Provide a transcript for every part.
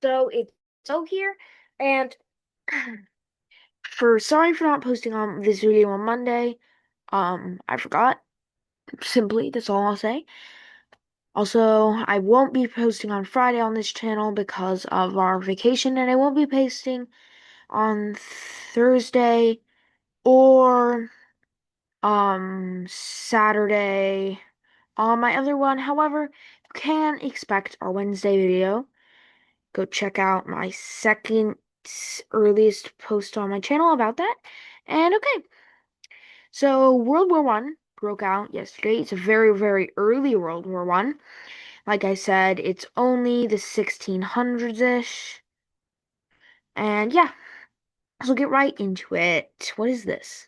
So it's so here, and sorry for not posting on this video on Monday. I forgot. Simply, that's all I'll say. Also, I won't be posting on Friday on this channel because of our vacation, and I won't be posting on Thursday or Saturday on my other one. However, you can expect our Wednesday video. Go check out my second earliest post on my channel about that. And okay, so World War One broke out yesterday. It's a very, very early World War One. Like I said, it's only the 1600s-ish. And yeah, so get right into it. What is this?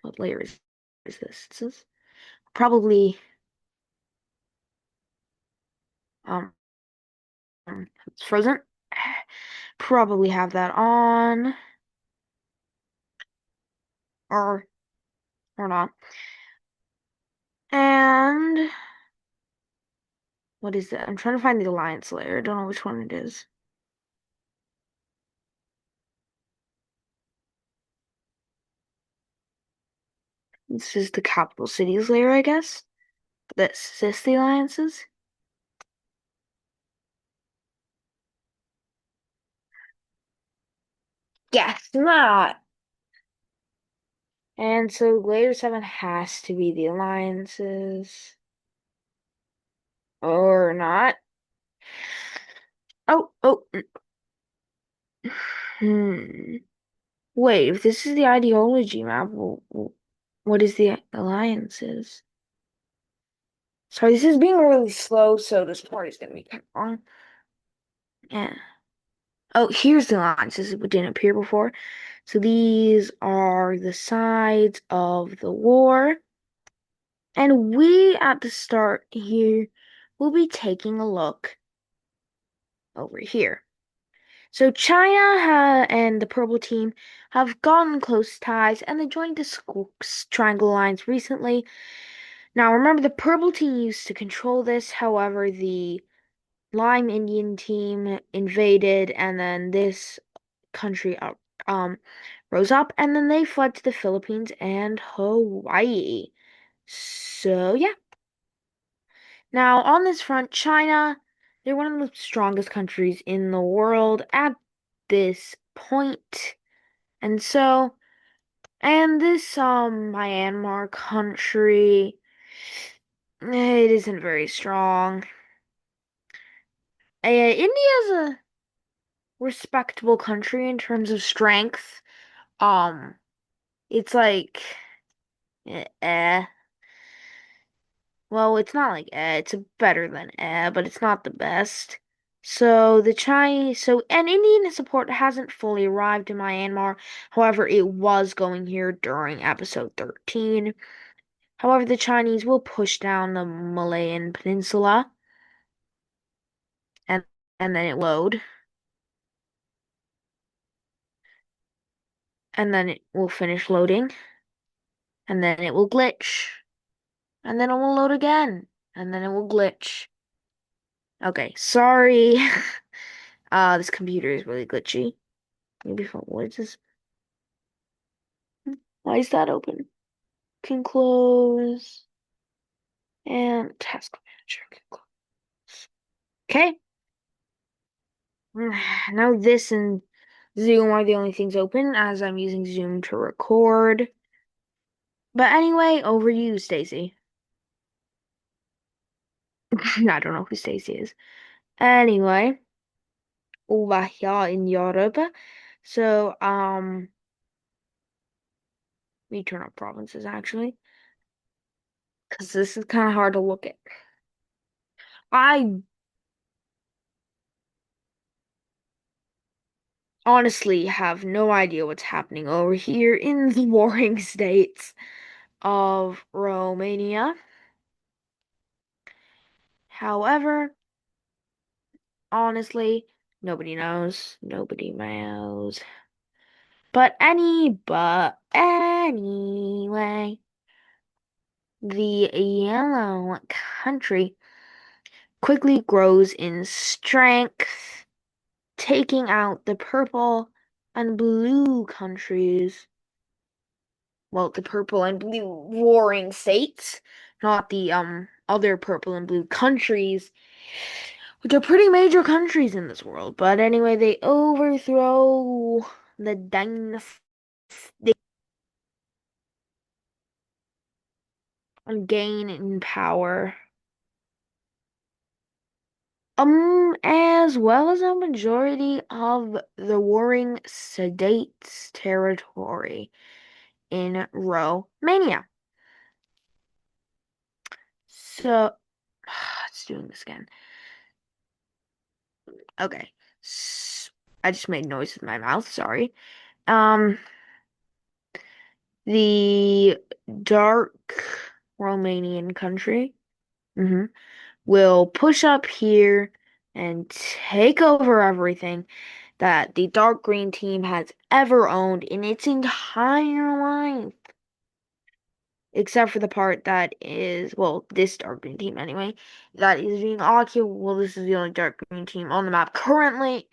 What layer is this? This is probably um it's frozen. Probably have that on or not. And what is that? I'm trying to find the alliance layer. I don't know which one it is. This is the capital cities layer, I guess. This is the alliances. Yes, not. And so layer 7 has to be the alliances. Or not. Oh. Hmm. Wait, if this is the ideology map, what is the alliances? Sorry, this is being really slow, so this part is gonna be kind of long. Yeah. Oh, here's the alliances. It didn't appear before. So these are the sides of the war. And we, at the start here, will be taking a look over here. So China and the Purple Team have gotten close ties, and they joined the Triangle Alliance recently. Now, remember, the Purple Team used to control this. However, the Lime Indian team invaded, and then this country rose up, and then they fled to the Philippines and Hawaii. So, yeah. Now, on this front, China, they're one of the strongest countries in the world at this point. And so, and this Myanmar country, it isn't very strong. India's a respectable country in terms of strength. Um, it's like eh. Well, it's not like it's better than but it's not the best. So and Indian support hasn't fully arrived in Myanmar. However, it was going here during episode 13. However, the Chinese will push down the Malayan Peninsula and then it load. And then it will finish loading. And then it will glitch. And then it will load again. And then it will glitch. Okay, sorry. This computer is really glitchy. Maybe what is this? Why is that open? Can close and task manager can close. Okay. Now this and Zoom are the only things open as I'm using Zoom to record. But anyway, over to you, Stacy. I don't know who Stacy is. Anyway, over here in Europe. So, we turn up provinces actually, because this is kind of hard to look at. I honestly have no idea what's happening over here in the warring states of Romania. However, honestly, nobody knows. Nobody knows. But anyway, the yellow country quickly grows in strength taking out the purple and blue countries. Well, the purple and blue warring states, not the other purple and blue countries, which are pretty major countries in this world. But anyway, they overthrow the dynasty and gain in power. As well as a majority of the warring states territory in Romania. So, let's do this again. Okay. I just made noise with my mouth, sorry. Um, the dark Romanian country will push up here and take over everything that the dark green team has ever owned in its entire life. Except for the part that is, well, this dark green team anyway, that is being occupied. Well, this is the only dark green team on the map currently,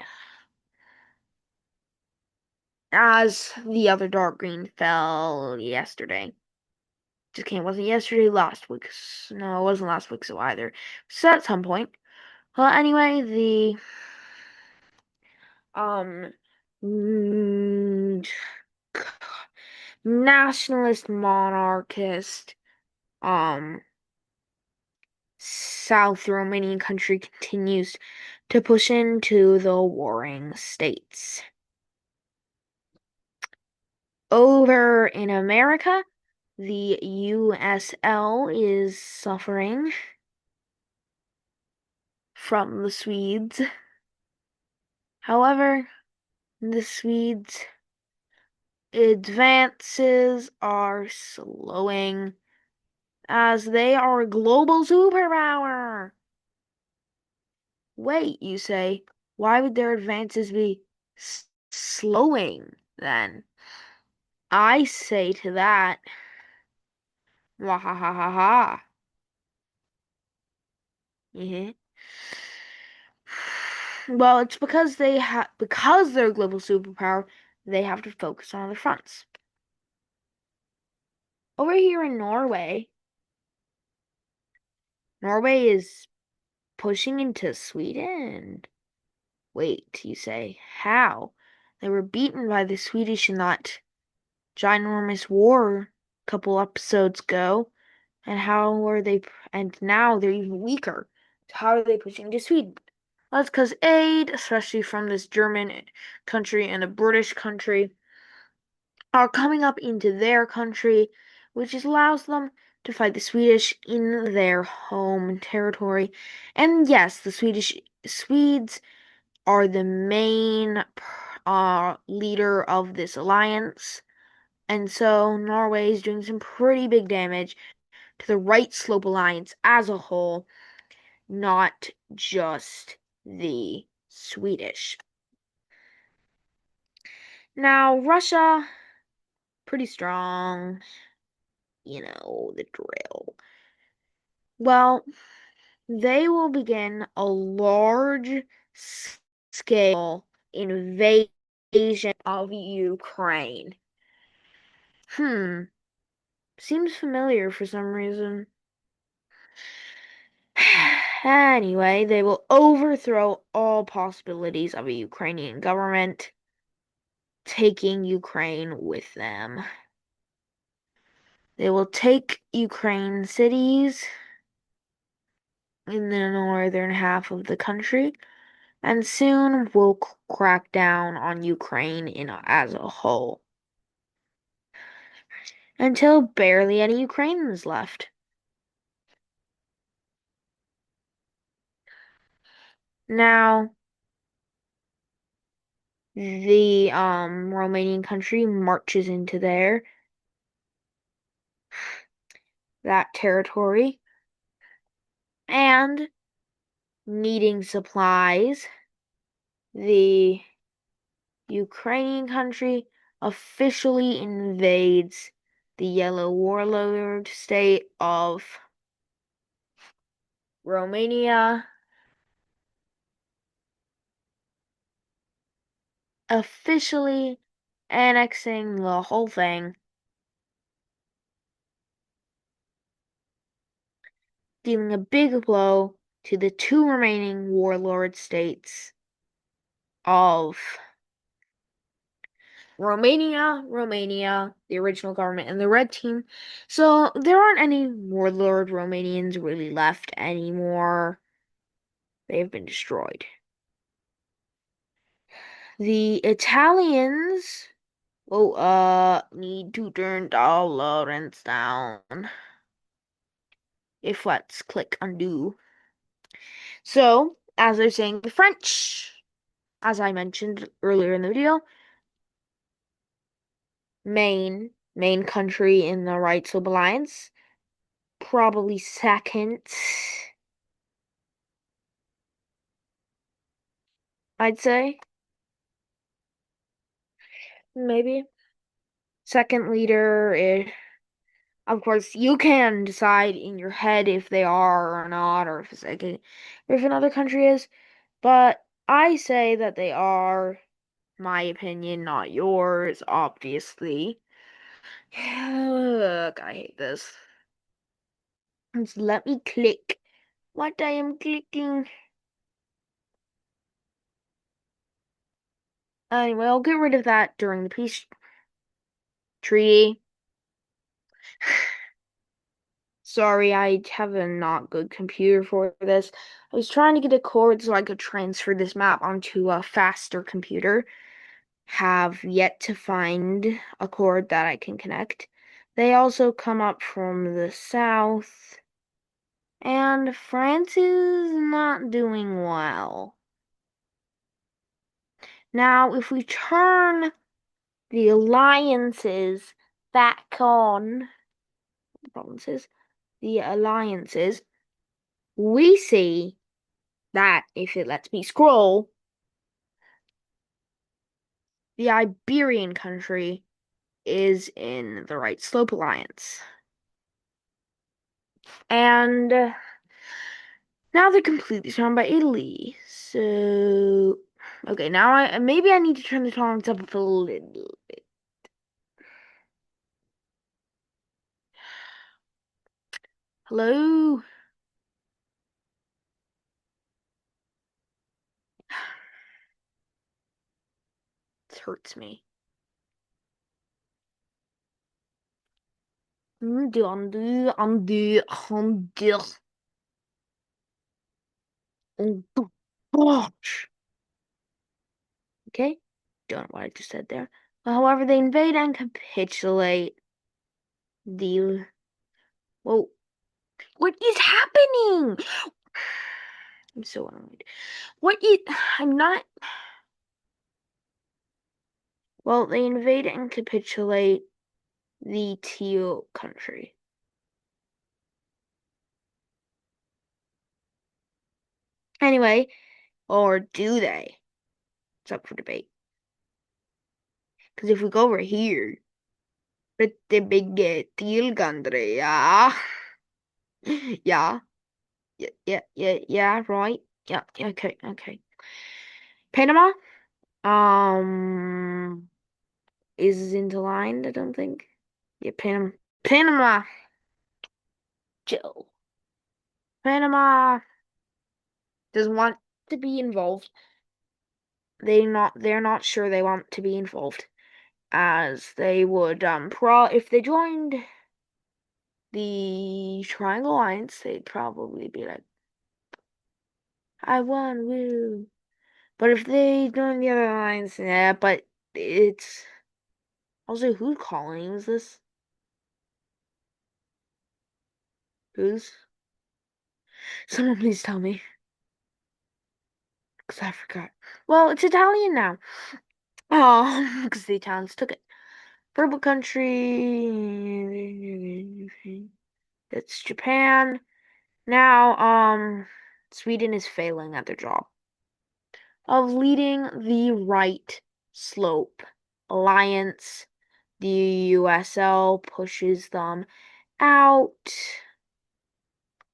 as the other dark green fell yesterday. Just kidding, it wasn't yesterday, last week. No, it wasn't last week, so either. So at some point. Well, anyway, the um mm, nationalist monarchist um South Romanian country continues to push into the warring states. Over in America, the USL is suffering from the Swedes. However, the Swedes' advances are slowing as they are a global superpower. Wait, you say, why would their advances be slowing then? I say to that, wahahaha. Mm-hmm. Well, it's because they're a global superpower, they have to focus on other fronts. Over here in Norway, Norway is pushing into Sweden. Wait, you say, how? They were beaten by the Swedish in that ginormous war a couple episodes ago, and how were they? And now they're even weaker. So how are they pushing to Sweden? Well, that's because aid, especially from this German country and a British country, are coming up into their country, which allows them to fight the Swedish in their home territory. And yes, the Swedes are the main leader of this alliance. And so Norway is doing some pretty big damage to the Right Slope Alliance as a whole, not just the Swedish. Now, Russia, pretty strong. You know, the drill. Well, they will begin a large scale invasion of Ukraine. Seems familiar for some reason. Anyway, they will overthrow all possibilities of a Ukrainian government, taking Ukraine with them. They will take Ukraine cities in the northern half of the country and soon will crack down on Ukraine as a whole until barely any Ukrainians left. Now, the Romanian country marches into that territory and needing supplies, the Ukrainian country officially invades the yellow warlord state of Romania officially annexing the whole thing, dealing a big blow to the two remaining warlord states of Romania, the original government, and the Red Team. So there aren't any warlord Romanians really left anymore. They've been destroyed. The Italians, need to turn tolerance down. If let's click undo. So, as they're saying, the French, as I mentioned earlier in the video, main country in the Right Slope Alliance, probably second, I'd say. Maybe. Second leader, of course, you can decide in your head if they are or not, or if another country is. But I say that they are. My opinion, not yours, obviously. Ugh, I hate this. Just let me click what I am clicking. Anyway, I'll get rid of that during the peace treaty. Sorry, I have a not good computer for this. I was trying to get a cord so I could transfer this map onto a faster computer. Have yet to find a cord that I can connect. They also come up from the south. And France is not doing well. Now, if we turn the alliances back on, the provinces, the alliances, we see that if it lets me scroll, the Iberian country is in the Right Slope Alliance. And now they're completely surrounded by Italy. So, okay, now maybe I need to turn the tolerance up a little bit. Hello? This hurts me. Undo, undo, undo, undo. Undo. Gosh. Okay? Don't know what I just said there. However, they invade and capitulate. The Whoa. What is happening? I'm so annoyed. What is I'm not Well, they invade and capitulate the teal country. Anyway, or do they? It's up for debate. Because if we go over here, pretty big teal country, yeah. Yeah. Yeah, right. Yeah, okay, okay. Panama, um, is interlined, I don't think. Yeah, Panama, Jill. Panama doesn't want to be involved. They're not sure they want to be involved. As they would, if they joined the Triangle Alliance, they'd probably be like, I won, woo. But if they join the other alliance, yeah, but it's also whose colony was this? Whose? Someone please tell me. Because I forgot. Well, it's Italian now. Oh, because the Italians took it. Purple country. That's Japan. Now, Sweden is failing at their job of leading the right slope alliance. The USL pushes them out.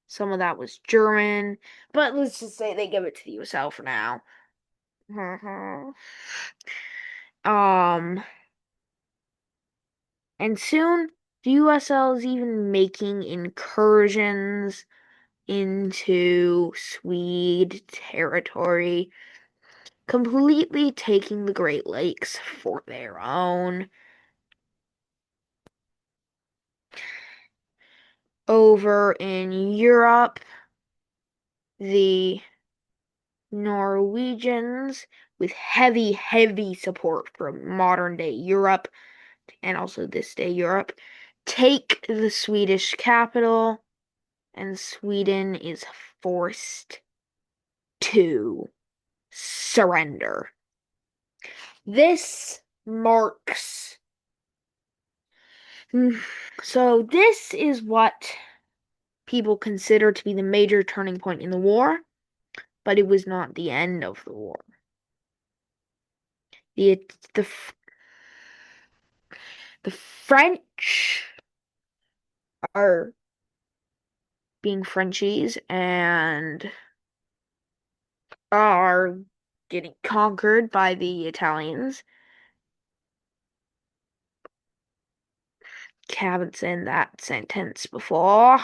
Some of that was German, but let's just say they give it to the USL for now. Um, and soon the USL is even making incursions into Swede territory, completely taking the Great Lakes for their own. Over in Europe, the Norwegians, with heavy, heavy support from modern day Europe and also this day Europe, take the Swedish capital, and Sweden is forced to surrender. This marks. So, this is what people consider to be the major turning point in the war, but it was not the end of the war. The, the, the French are being Frenchies and are getting conquered by the Italians. Haven't said that sentence before.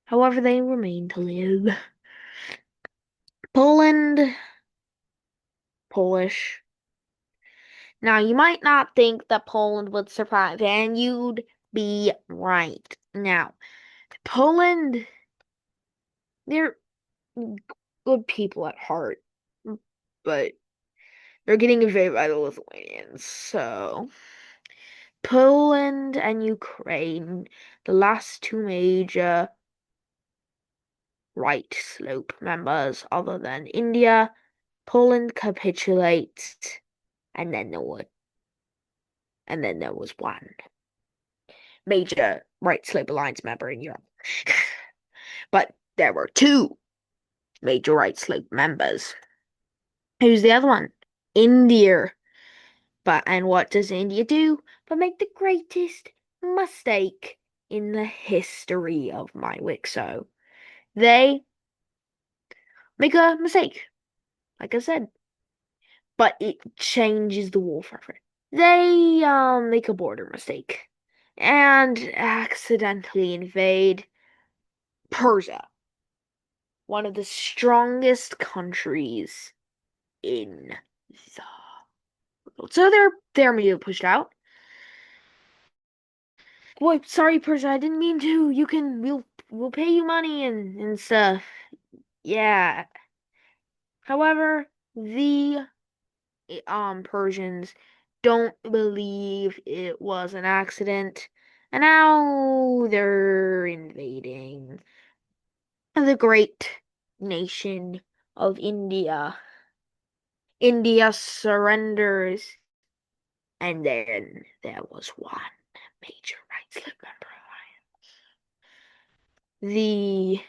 However, they remain to live. Poland, Polish. Now, you might not think that Poland would survive, and you'd be right. Now, Poland, they're good people at heart, but they're getting invaded by the Lithuanians. So, Poland and Ukraine, the last two major right slope members, other than India, Poland capitulates, and then there was one major right slope alliance member in Europe. But there were two major right slope members. Who's the other one? India. And what does India do but make the greatest mistake in the history of my Wixo? They make a mistake, like I said, but it changes the war forever. They make a border mistake and accidentally invade Persia, one of the strongest countries in the world. So they're immediately pushed out. Boy, sorry, Persia, I didn't mean to. We'll pay you money and stuff. Yeah. However, the Persians don't believe it was an accident, and now they're invading the great nation of India. India surrenders, and then there was one major right slip member alliance.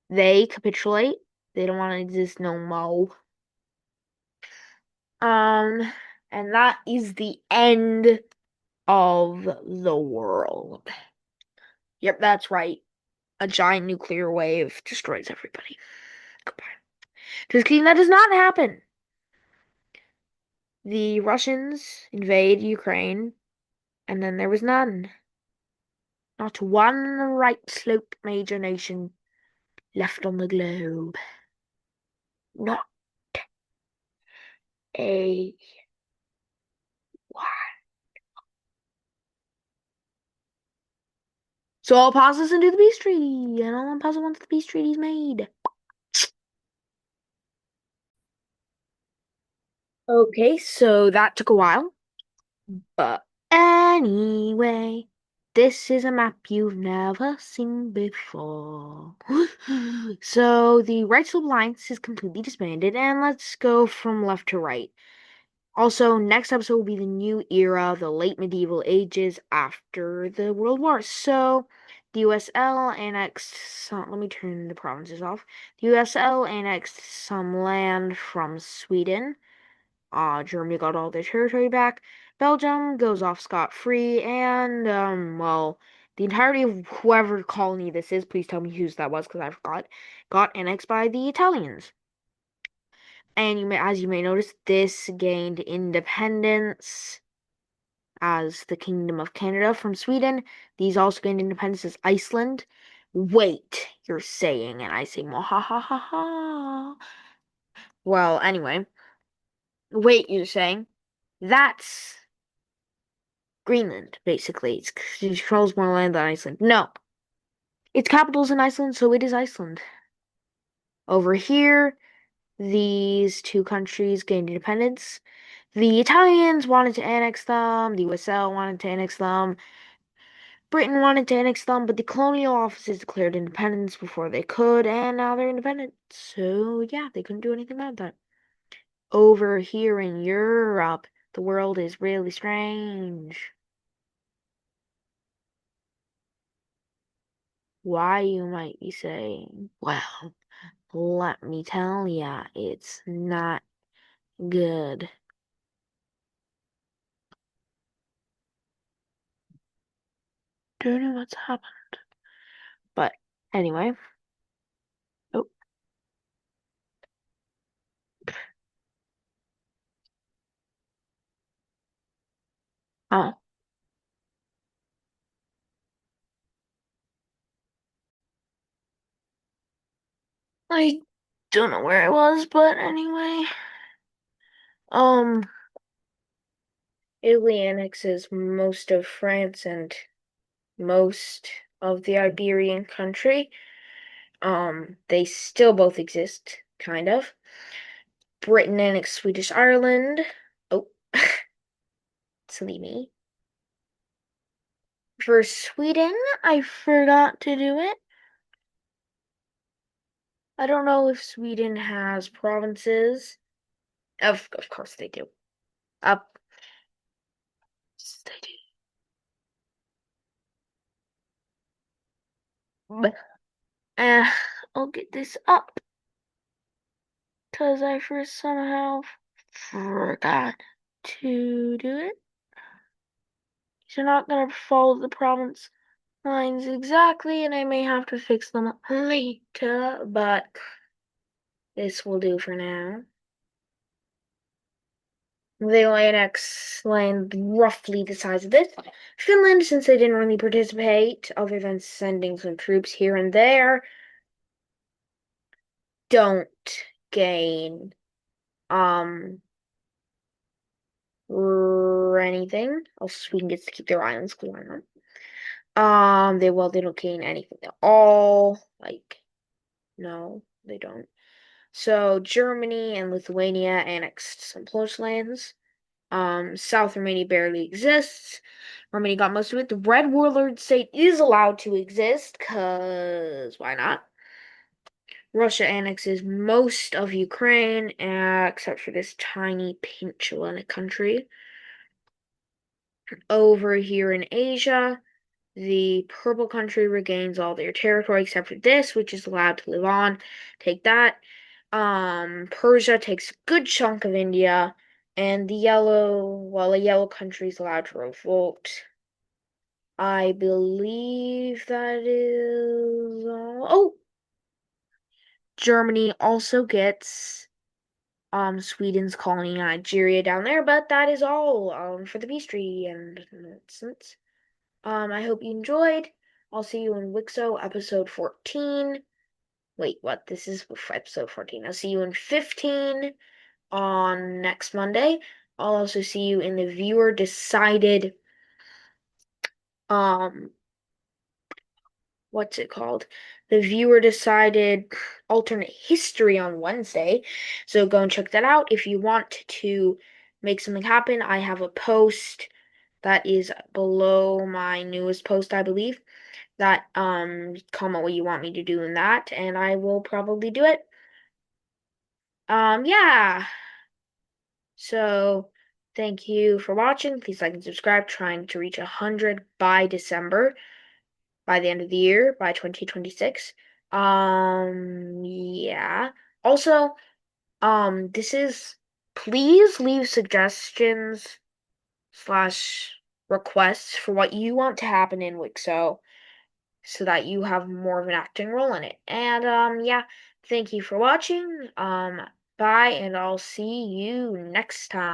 They capitulate. They don't want to exist no more. Um, and that is the end of the world. Yep, that's right. A giant nuclear wave destroys everybody. Goodbye. Just kidding, that does not happen. The Russians invade Ukraine, and then there was none. Not one right slope major nation left on the globe. Not a one. So I'll pause this and do the peace treaty, and I'll unpause it once the peace treaty is made. Okay, so that took a while. But anyway, this is a map you've never seen before. So the right slope alliance is completely disbanded, and let's go from left to right. Also, next episode will be the new era, the late medieval ages after the World War. So the USL annexed some, let me turn the provinces off. The USL annexed some land from Sweden. Germany got all their territory back. Belgium goes off scot-free, and well, the entirety of whoever colony this is, please tell me whose that was because I forgot, got annexed by the Italians. And as you may notice, this gained independence as the Kingdom of Canada from Sweden. These also gained independence as Iceland. Wait, you're saying, and I say, ha ha ha ha. Well, anyway, wait, you're saying, that's Greenland, basically. It controls more land than Iceland. No, its capital's in Iceland, so it is Iceland. Over here, these two countries gained independence. The Italians wanted to annex them, the USL wanted to annex them, Britain wanted to annex them, but the colonial offices declared independence before they could, and now they're independent. So, yeah, they couldn't do anything about that. Over here in Europe, the world is really strange. Why, you might be saying? Well, let me tell ya, it's not good. Don't know what's happened. But anyway. Oh, oh. I don't know where I was, but anyway. Um, Italy annexes most of France and most of the Iberian country. They still both exist, kind of. Britain annexed Swedish Ireland. Oh, silly me. For Sweden, I forgot to do it. I don't know if Sweden has provinces. Of course they do. Up, they do. But, uh, I'll get this up because I first somehow forgot to do it. You're not gonna follow the province lines exactly, and I may have to fix them later, but this will do for now. They will annex land roughly the size of this. Finland, since they didn't really participate, other than sending some troops here and there, don't gain or anything. Also, Sweden gets to keep their islands because why not? They don't gain anything at all. Like, no, they don't. So Germany and Lithuania annexed some close lands. South Romania barely exists. Romania got most of it. The Red Warlord state is allowed to exist, cause why not? Russia annexes most of Ukraine, except for this tiny peninsula in a country. Over here in Asia, the purple country regains all their territory except for this, which is allowed to live on. Take that. Persia takes a good chunk of India, and the yellow country is allowed to revolt. I believe that is all. Oh, Germany also gets Sweden's colony Nigeria down there, but that is all for the peace treaty and nonsense. I hope you enjoyed. I'll see you in Wixo episode 14. Wait, what? This is episode 14. I'll see you in 15 on next Monday. I'll also see you in the viewer decided um what's it called? The viewer decided alternate history on Wednesday. So go and check that out. If you want to make something happen, I have a post that is below my newest post, I believe. That comment what you want me to do in that, and I will probably do it. Yeah. So thank you for watching. Please like and subscribe. Trying to reach 100 by December, by the end of the year, by 2026. Yeah. Also, this is please leave suggestions slash requests for what you want to happen in Wixo so that you have more of an acting role in it. And yeah, thank you for watching. Bye, and I'll see you next time.